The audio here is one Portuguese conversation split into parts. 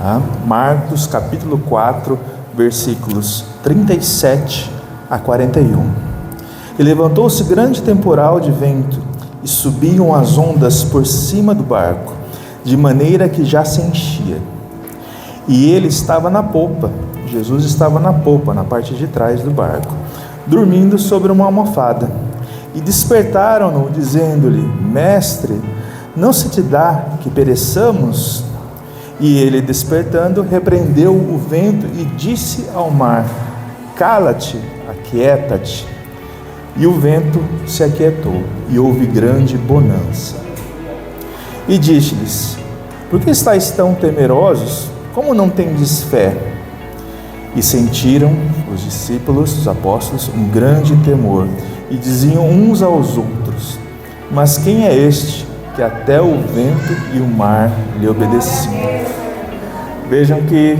Tá? Marcos capítulo 4, versículos 37 a 41. E levantou-se grande temporal de vento, e subiam as ondas por cima do barco, de maneira que já se enchia. E ele estava na popa, Jesus estava na popa, na parte de trás do barco, dormindo sobre uma almofada. E despertaram-no, dizendo-lhe: Mestre, não se te dá que pereçamos? E ele, despertando, repreendeu o vento e disse ao mar: Cala-te, aquieta-te. E o vento se aquietou, e houve grande bonança. E disse-lhes: Por que estáis tão temerosos? Como não tendes fé? E sentiram os discípulos, os apóstolos, um grande temor, e diziam uns aos outros: Mas quem é este, que até o vento e o mar lhe obedeciam? Vejam que,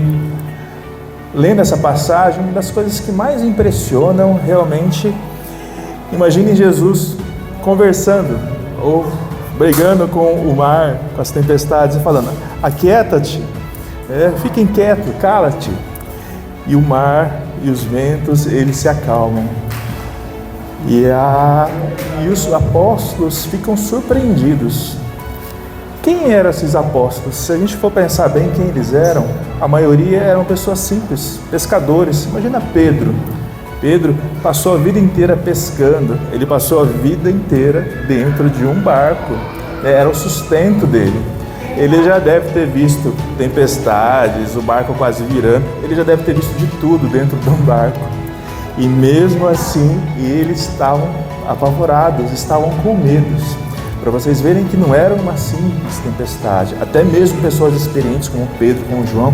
lendo essa passagem, uma das coisas que mais impressionam realmente, imaginem Jesus conversando, ou brigando com o mar, com as tempestades, e falando: aquieta-te, fiquem quietos, cala-te. E o mar e os ventos, eles se acalmam. E os apóstolos ficam surpreendidos. Quem eram esses apóstolos? Se a gente for pensar bem quem eles eram, a maioria eram pessoas simples, pescadores. Imagina Pedro. Pedro passou a vida inteira pescando, ele passou a vida inteira dentro de um barco, era o sustento dele. Ele já deve ter visto tempestades, o barco quase virando, ele já deve ter visto de tudo dentro de um barco. E mesmo assim, eles estavam apavorados, estavam com medos. Para vocês verem que não era uma simples tempestade, até mesmo pessoas experientes como Pedro, como João,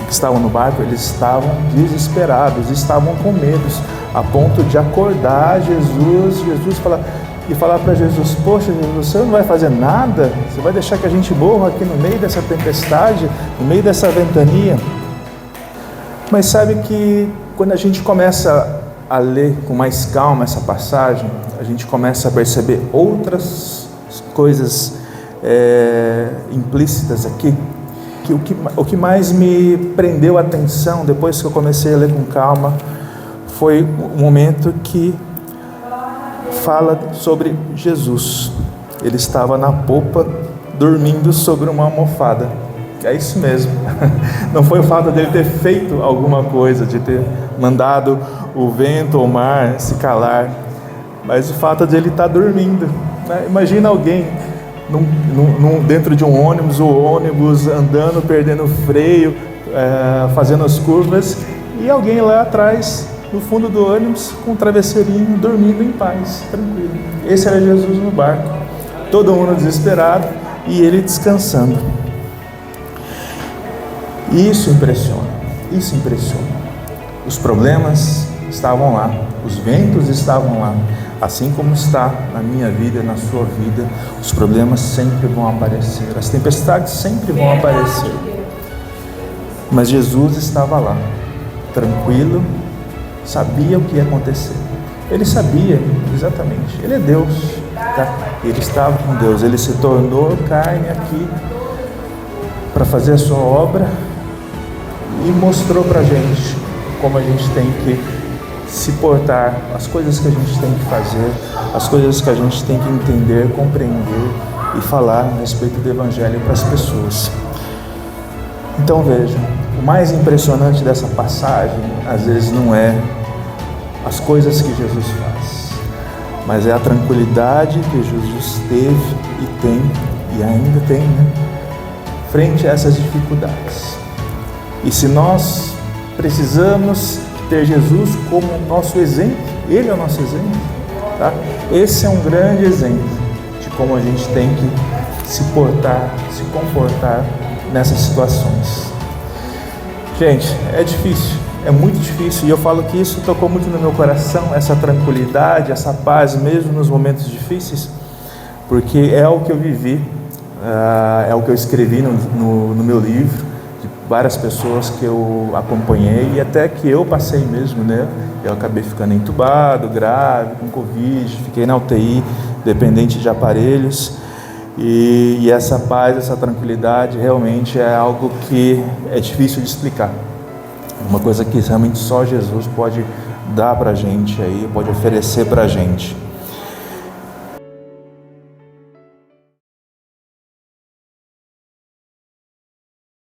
que estavam no barco, eles estavam desesperados, estavam com medos, a ponto de acordar Jesus falar para Jesus: Poxa, Jesus, você não vai fazer nada? Você vai deixar que a gente morra aqui no meio dessa tempestade, no meio dessa ventania? Mas sabe que quando a gente começa a ler com mais calma essa passagem, a gente começa a perceber outras coisas implícitas aqui, que o que mais me prendeu a atenção depois que eu comecei a ler com calma foi o momento que fala sobre Jesus. Ele estava na popa, dormindo sobre uma almofada. É isso mesmo. Não foi o fato dele ter feito alguma coisa, de ter mandado o vento ou o mar se calar, mas o fato de ele estar dormindo. Imagina alguém dentro de um ônibus, o ônibus andando, perdendo o freio, fazendo as curvas, e alguém lá atrás, no fundo do ônibus, com um travesseirinho, dormindo em paz, tranquilo. Esse era Jesus no barco, todo mundo desesperado e ele descansando. Isso impressiona. Os problemas estavam lá, os ventos estavam lá, assim como está na minha vida, na sua vida. Os problemas sempre vão aparecer, as tempestades sempre vão aparecer, mas Jesus estava lá, tranquilo, sabia o que ia acontecer. Ele sabia exatamente, ele é Deus, tá? Ele estava com Deus, ele se tornou carne aqui para fazer a sua obra e mostrou para a gente como a gente tem que se portar, as coisas que a gente tem que fazer, as coisas que a gente tem que entender, compreender e falar a respeito do Evangelho para as pessoas. Então vejam, o mais impressionante dessa passagem, às vezes não é as coisas que Jesus faz, mas é a tranquilidade que Jesus teve e tem, e ainda tem, frente a essas dificuldades. E se nós precisamos ter Jesus como nosso exemplo, Ele é o nosso exemplo, tá? Esse é um grande exemplo de como a gente tem que se portar, se comportar nessas situações. Gente, é difícil, é muito difícil, e eu falo que isso tocou muito no meu coração, essa tranquilidade, essa paz, mesmo nos momentos difíceis, porque é o que eu vivi, é o que eu escrevi no meu livro, de várias pessoas que eu acompanhei, e até que eu passei mesmo, né? Eu acabei ficando entubado, grave, com Covid, fiquei na UTI, dependente de aparelhos, E essa paz, essa tranquilidade realmente é algo que é difícil de explicar. Uma coisa que realmente só Jesus pode dar para a gente aí, pode oferecer para a gente.